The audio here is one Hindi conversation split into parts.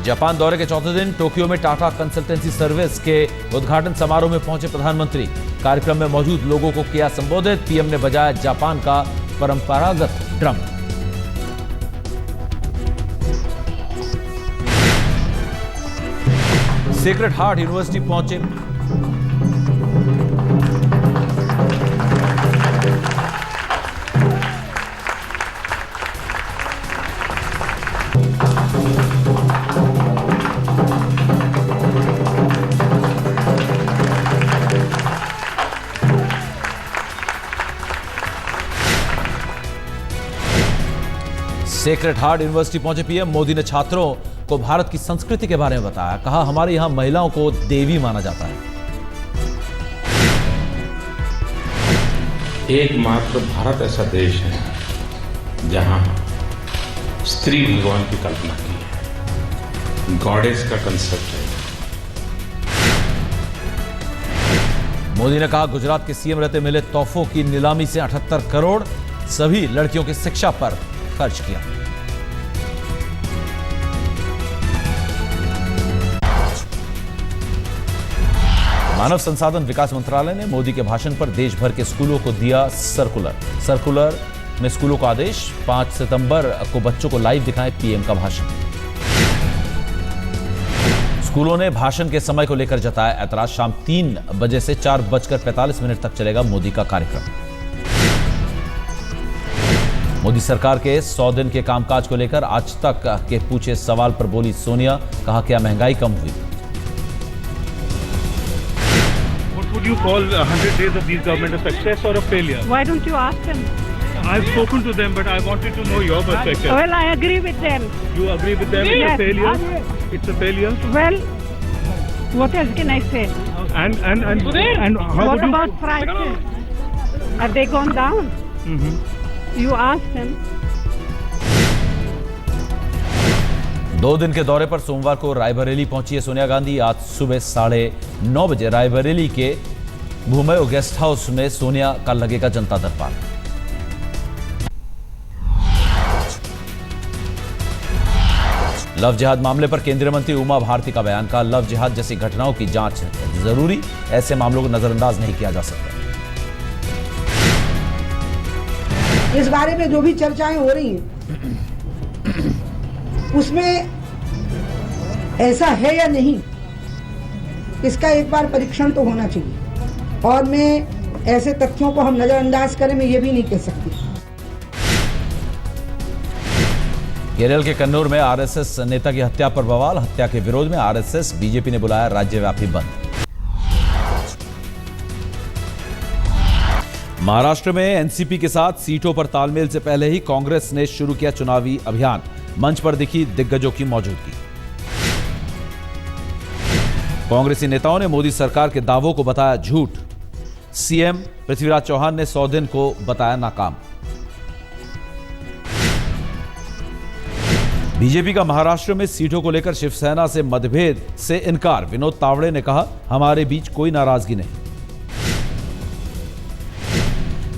जापान दौरे के चौथे दिन टोक्यो में टाटा कंसल्टेंसी सर्विस के उद्घाटन समारोह में पहुंचे प्रधानमंत्री। कार्यक्रम में मौजूद लोगों को किया संबोधित। पीएम ने बजाया जापान का परंपरागत ड्रम। सेक्रेड हार्ट यूनिवर्सिटी पहुंचे सेक्रेड हार्ट यूनिवर्सिटी पहुंचे पीएम मोदी ने छात्रों को भारत की संस्कृति के बारे में बताया। कहा, हमारे यहां महिलाओं को देवी माना जाता है। एकमात्र भारत ऐसा देश है जहां स्त्री भगवान की कल्पना की है, गॉडेस का कंसेप्ट है। मोदी ने कहा, गुजरात के सीएम रहते मिले तोहफों की नीलामी से 78 करोड़ सभी लड़कियों की शिक्षा पर खर्च किया। मानव संसाधन विकास मंत्रालय ने मोदी के भाषण पर देश भर के स्कूलों को दिया सर्कुलर में स्कूलों का आदेश। 5 सितंबर को बच्चों को लाइव दिखाएं पीएम का भाषण। स्कूलों ने भाषण के समय को लेकर जताया ऐतराज। शाम 3 बजे से 4:45 तक चलेगा मोदी का कार्यक्रम। मोदी सरकार के 100 दिन के कामकाज को लेकर आज तक के पूछे सवाल पर बोली सोनिया। कहा, क्या महंगाई कम हुई? What would you call 100 days of these government a success or a failure? Why don't you ask them? I've spoken to them, but I wanted to know your perspective. Well, I agree with them. You agree with them? Yes. It's a failure. It's a failure. Well, what else can I say? And how What would you? about prices? Have they gone down? You ask them. 2 दिन के दौरे पर सोमवार को रायबरेली पहुंची है सोनिया गांधी। आज सुबह 9:30 बजे रायबरेली के भूमयो गेस्ट हाउस में सोनिया का लगेगा जनता दरबार। लव जिहाद मामले पर केंद्रीय मंत्री उमा भारती का बयान। का लव जिहाद जैसी घटनाओं की जांच जरूरी, ऐसे मामलों को नजरअंदाज नहीं किया जा सकता। इस बारे में जो भी चर्चाएं हो रही हैं उसमें ऐसा है या नहीं, इसका एक बार परीक्षण तो होना चाहिए। और मैं ऐसे तथ्यों को हम नजरअंदाज करें, मैं ये भी नहीं कह सकती। केरल के कन्नूर में आरएसएस नेता की हत्या पर बवाल। हत्या के विरोध में आरएसएस बीजेपी ने बुलाया राज्यव्यापी बंद। महाराष्ट्र में एनसीपी के साथ सीटों पर तालमेल से पहले ही कांग्रेस ने शुरू किया चुनावी अभियान। मंच पर दिखी दिग्गजों की मौजूदगी। कांग्रेसी नेताओं ने मोदी सरकार के दावों को बताया झूठ। सीएम पृथ्वीराज चौहान ने 100 दिन को बताया नाकाम। बीजेपी का महाराष्ट्र में सीटों को लेकर शिवसेना से मतभेद से इनकार। विनोद तावड़े ने कहा, हमारे बीच कोई नाराजगी नहीं।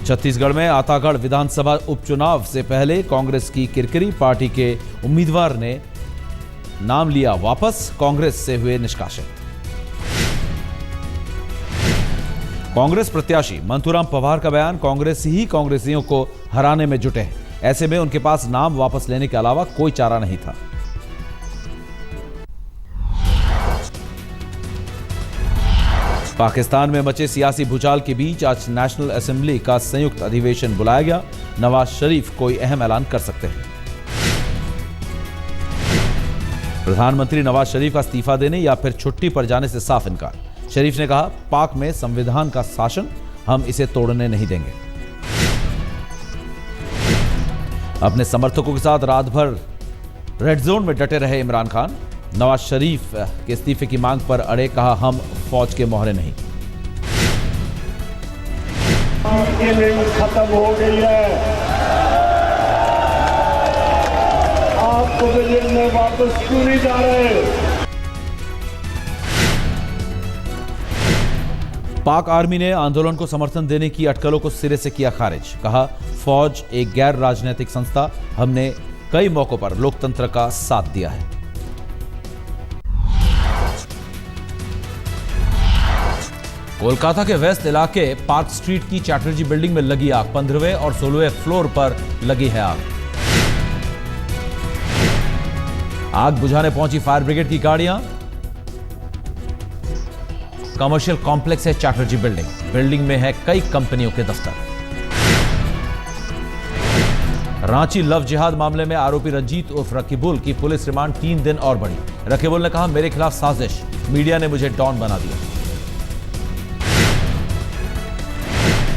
छत्तीसगढ़ में आतागढ़ विधानसभा उपचुनाव से पहले कांग्रेस की किरकिरी। पार्टी के उम्मीदवार ने नाम लिया वापस, कांग्रेस से हुए निष्कासित। कांग्रेस प्रत्याशी मंतूराम पवार का बयान। कांग्रेस ही कांग्रेसियों को हराने में जुटे हैं, ऐसे में उनके पास नाम वापस लेने के अलावा कोई चारा नहीं था। पाकिस्तान में मचे सियासी भूचाल के बीच आज नेशनल असेंबली का संयुक्त अधिवेशन बुलाया गया। नवाज शरीफ कोई अहम ऐलान कर सकते हैं। प्रधानमंत्री नवाज शरीफ का इस्तीफा देने या फिर छुट्टी पर जाने से साफ इनकार। शरीफ ने कहा, पाक में संविधान का शासन, हम इसे तोड़ने नहीं देंगे। अपने समर्थकों के साथ रात भर रेड जोन में डटे रहे इमरान खान। नवाज शरीफ के इस्तीफे की मांग पर अड़े। कहा, हम फौज के मोहरे नहीं। आपकी लिंक खत्म हो गई है, आपको विलेज में वापस क्यों नहीं जा रहे? पाक आर्मी ने आंदोलन को समर्थन देने की अटकलों को सिरे से किया खारिज। कहा, फौज एक गैर राजनीतिक संस्था, हमने कई मौकों पर लोकतंत्र का साथ दिया है। कोलकाता के वेस्ट इलाके पार्क स्ट्रीट की चैटर्जी बिल्डिंग में लगी आग। 15वें और 16वें फ्लोर पर लगी है आग। आग बुझाने पहुंची फायर ब्रिगेड की गाड़ियां। कमर्शियल कॉम्प्लेक्स है चैटर्जी बिल्डिंग। बिल्डिंग में है कई कंपनियों के दफ्तर। रांची लव जिहाद मामले में आरोपी रंजीत उर्फ रकीबुल की पुलिस रिमांड 3 दिन और बढ़ी। रकीबुल ने कहा, मेरे खिलाफ साजिश, मीडिया ने मुझे डॉन बना दिया।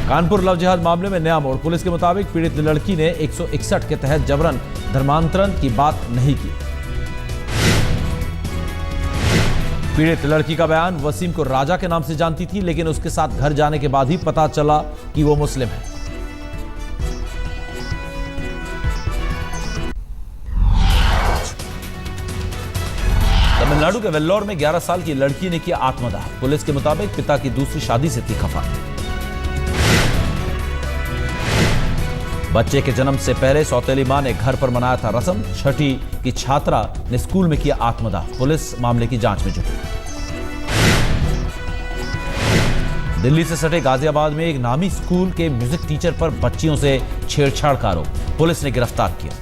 कानपुर लव जिहाद मामले में नया मोड़। पुलिस के मुताबिक पीड़ित लड़की ने 161 के तहत जबरन धर्मांतरण की बात नहीं की। पीड़ित लड़की का बयान, वसीम को राजा के नाम से जानती थी, लेकिन उसके साथ घर जाने के बाद ही पता चला कि वो मुस्लिम है। तमिलनाडु के वेल्लोर में 11 साल की लड़की ने किया आत्मदाह। पुलिस के मुताबिक पिता की दूसरी शादी से थी खफा। बच्चे के जन्म से पहले सौतेली मां ने घर पर मनाया था रस्म। छठी की छात्रा ने स्कूल में किया आत्मदाह। पुलिस मामले की जांच में जुटी। दिल्ली से सटे गाजियाबाद में एक नामी स्कूल के म्यूजिक टीचर पर बच्चियों से छेड़छाड़ का आरोप। पुलिस ने गिरफ्तार किया।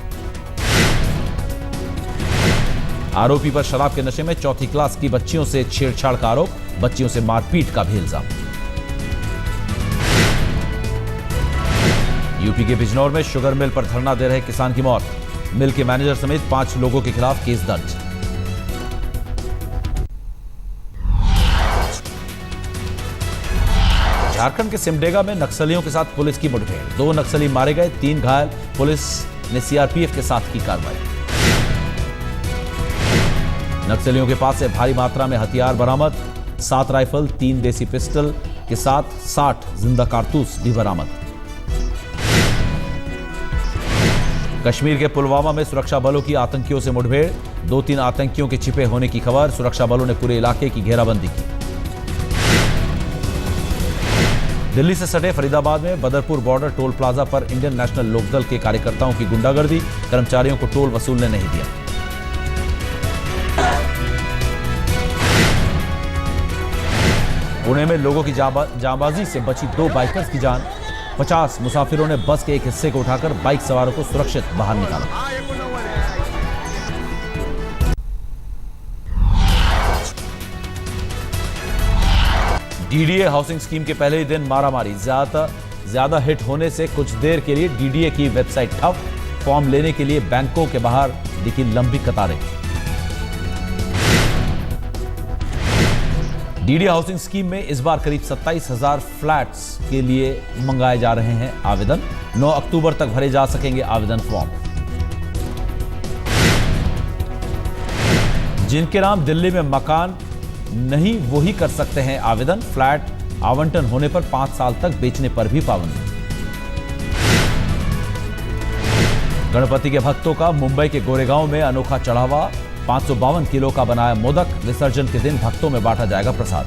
आरोपी पर शराब के नशे में चौथी क्लास की बच्चियों से छेड़छाड़ का आरोप। बच्चियों से मारपीट का भी इल्जाम। यूपी के बिजनौर में शुगर मिल पर धरना दे रहे किसान की मौत। मिल के मैनेजर समेत 5 लोगों के खिलाफ केस दर्ज। झारखंड के सिमडेगा में नक्सलियों के साथ पुलिस की मुठभेड़। 2 नक्सली मारे गए, 3 घायल। पुलिस ने सीआरपीएफ के साथ की कार्रवाई। नक्सलियों के पास से भारी मात्रा में हथियार बरामद। 7 राइफल, 3 देसी पिस्टल के साथ 60 जिंदा कारतूस भी बरामद। कश्मीर के पुलवामा में सुरक्षा बलों की आतंकियों से मुठभेड़। 2-3 आतंकियों के छिपे होने की खबर। सुरक्षा बलों ने पूरे इलाके की घेराबंदी की। दिल्ली से सटे फरीदाबाद में बदरपुर बॉर्डर टोल प्लाजा पर इंडियन नेशनल लोकदल के कार्यकर्ताओं की गुंडागर्दी। कर्मचारियों को टोल वसूलने नहीं दिया। पुणे में लोगों की जांबाजी से बची 2 बाइकर्स की जान। 50 मुसाफिरों ने बस के एक हिस्से को उठाकर बाइक सवारों को सुरक्षित बाहर निकाला। डीडीए हाउसिंग स्कीम के पहले ही दिन मारामारी। ज्यादा हिट होने से कुछ देर के लिए डीडीए की वेबसाइट ठप। फॉर्म लेने के लिए बैंकों के बाहर दिखी लंबी कतारें। डीडीए हाउसिंग स्कीम में इस बार करीब 27,000 फ्लैट्स के लिए मंगाए जा रहे हैं आवेदन। 9 अक्टूबर तक भरे जा सकेंगे आवेदन फॉर्म। जिनके नाम दिल्ली में मकान नहीं वो ही कर सकते हैं आवेदन। फ्लैट आवंटन होने पर 5 साल तक बेचने पर भी पाबंदी। गणपति के भक्तों का मुंबई के गोरेगांव में अनोखा चढ़ावा। 552 किलो का बनाया मोदक। विसर्जन के दिन भक्तों में बांटा जाएगा प्रसाद।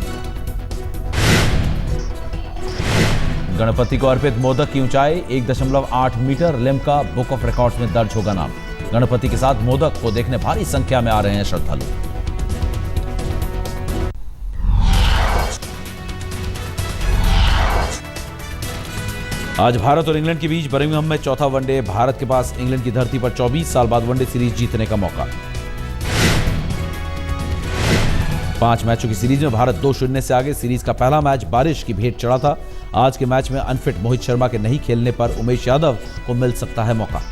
गणपति को अर्पित मोदक की ऊंचाई 1.8 metre. Limca book of records में दर्ज होगा नाम। गणपति के साथ मोदक को देखने भारी संख्या में आ रहे हैं श्रद्धालु। आज भारत और इंग्लैंड के बीच बर्मिंघम में चौथा वनडे। भारत के पास इंग्लैंड की धरती पर 24 साल बाद वनडे सीरीज जीतने का मौका। 5 मैचों की सीरीज में भारत 2-0 से आगे। सीरीज का पहला मैच बारिश की भेंट चढ़ा था। आज के मैच में अनफिट मोहित शर्मा के नहीं खेलने पर उमेश यादव को मिल सकता है मौका।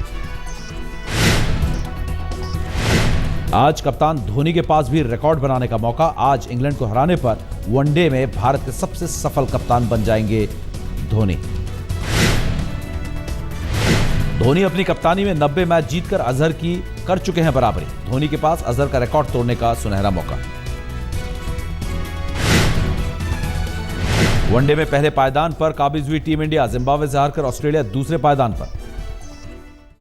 आज कप्तान धोनी के पास भी रिकॉर्ड बनाने का मौका। आज इंग्लैंड को हराने पर वनडे में भारत के सबसे सफल कप्तान बन जाएंगे धोनी। धोनी अपनी कप्तानी में 90 मैच जीतकर अजहर की कर चुके हैं बराबरी। धोनी के पास अजहर का रिकॉर्ड तोड़ने का सुनहरा मौका। वनडे में पहले पायदान पर काबिज हुई टीम इंडिया। जिम्बाब्वे से हारकर ऑस्ट्रेलिया दूसरे पायदान पर।